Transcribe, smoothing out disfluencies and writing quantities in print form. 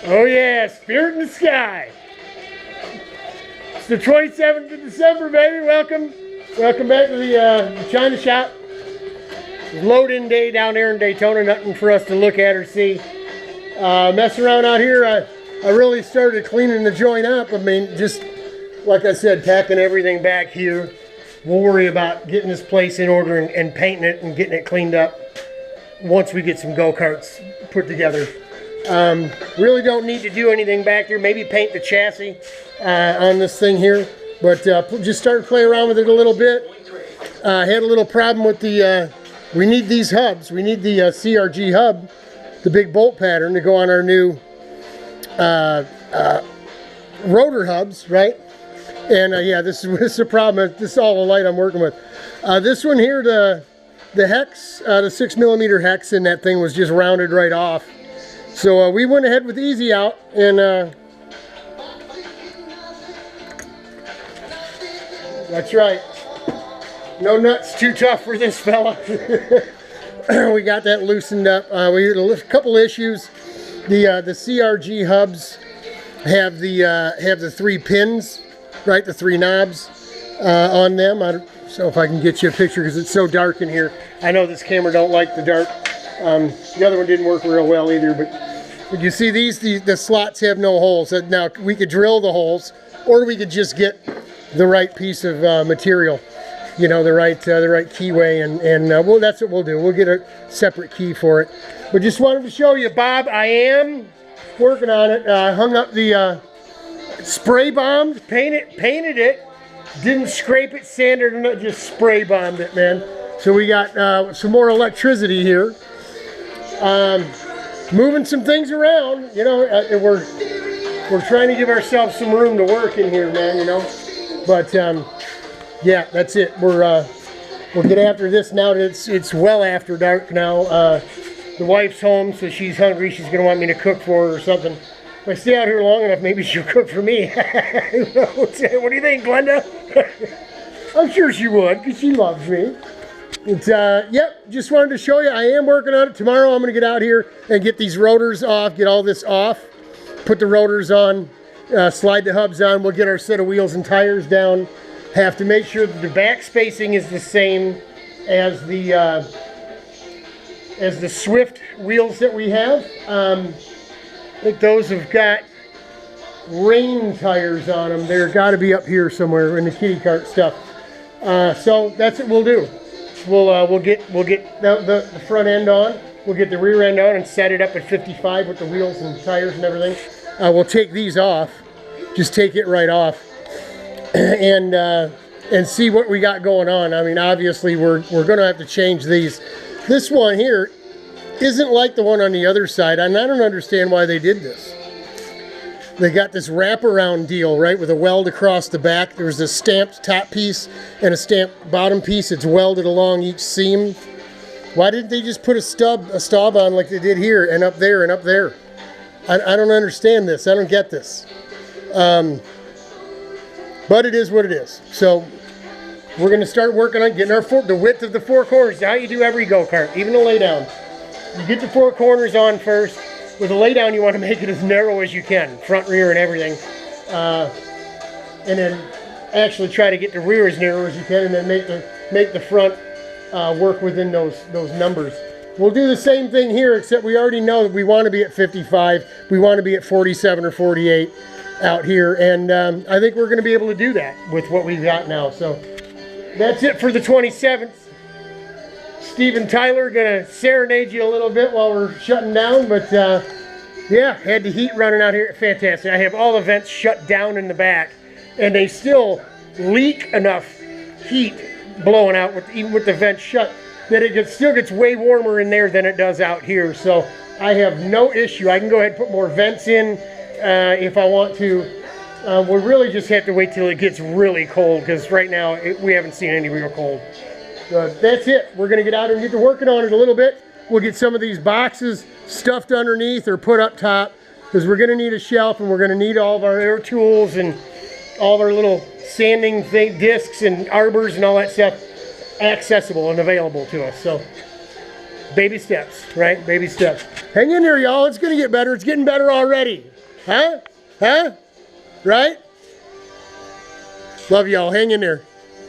Oh yeah, spirit in the sky. It's the 27th of December, baby. Welcome. Welcome back to the China shop. Load-in day down there in Daytona. Nothing for us to look at or see. Messing around out here, I really started cleaning the joint up. I mean, just like I said, packing everything back here. We'll worry about getting this place in order and painting it and getting it cleaned up once we get some go-karts put together. Really don't need to do anything back there. Maybe paint the chassis on this thing here, but just started playing around with it a little bit. Had a little problem with the we need these hubs. We need the CRG hub, the big bolt pattern, to go on our new rotor hubs, right? And yeah, this is a problem. This is all the light I'm working with. This one here, the hex, the 6mm hex in that thing was just rounded right off. So we went ahead with easy out, and that's right. No nuts too tough for this fella. We got that loosened up. We had a couple issues. The CRG hubs have the 3 pins, right? The 3 knobs on them. I don't know if I can get you a picture because it's so dark in here. I know this camera don't like the dark. The other one didn't work real well either, but you see the slots have no holes. Now we could drill the holes, or we could just get the right piece of material, you know, the right keyway, and well, that's what we'll do. We'll get a separate key for it. But just wanted to show you, Bob, I am working on it. Hung up the spray bombed, painted it, didn't scrape it, sanded it, just spray bombed it, man. So we got some more electricity here. Moving some things around, you know, we're trying to give ourselves some room to work in here, man, you know. But yeah, that's it. We'll get after this now that it's well after dark now. The wife's home, so she's hungry. She's gonna want me to cook for her or something. If I stay out here long enough, maybe she'll cook for me. What do you think, Glenda? I'm sure she would, because she loves me. It's, yep, just wanted to show you. I am working on it. Tomorrow I'm going to get out here and get these rotors off, get all this off, put the rotors on, slide the hubs on. We'll get our set of wheels and tires down. Have to make sure that the back spacing is the same as the Swift wheels that we have. I think those have got rain tires on them. They're got to be up here somewhere in the kitty cart stuff. So that's what we'll do. We'll get the front end on. We'll get the rear end on and set it up at 55 with the wheels and tires and everything. We'll take these off. Just take it right off, and see what we got going on. I mean, obviously we're going to have to change these. This one here isn't like the one on the other side, and I don't understand why they did this. They got this wraparound deal, right, with a weld across the back. There's a stamped top piece and a stamped bottom piece. It's welded along each seam. Why didn't they just put a stub on like they did here and up there and up there? I don't understand this. I don't get this. But it is what it is. So we're going to start working on getting the width of the 4 corners. How you do every go-kart, even the laydown. You get the 4 corners on first. With a laydown, you want to make it as narrow as you can, front, rear, and everything. And then actually try to get the rear as narrow as you can, and then make the front work within those numbers. We'll do the same thing here, except we already know that we want to be at 55. We want to be at 47 or 48 out here, and I think we're going to be able to do that with what we've got now. So that's it for the 27th. Steve and Tyler are going to serenade you a little bit while we're shutting down, but yeah, had the heat running out here. Fantastic. I have all the vents shut down in the back, and they still leak enough heat blowing out, even with the vents shut, that it still gets way warmer in there than it does out here. So I have no issue. I can go ahead and put more vents in if I want to. We'll really just have to wait till it gets really cold, because right now we haven't seen any real cold. That's it. We're going to get out and get to working on it a little bit. We'll get some of these boxes stuffed underneath or put up top, because we're going to need a shelf, and we're going to need all of our air tools and all of our little sanding discs and arbors and all that stuff accessible and available to us. So Baby steps, right? Baby steps. Hang in there, y'all. It's gonna get better. It's getting better already. Huh? Huh? Right? Love y'all. Hang in there.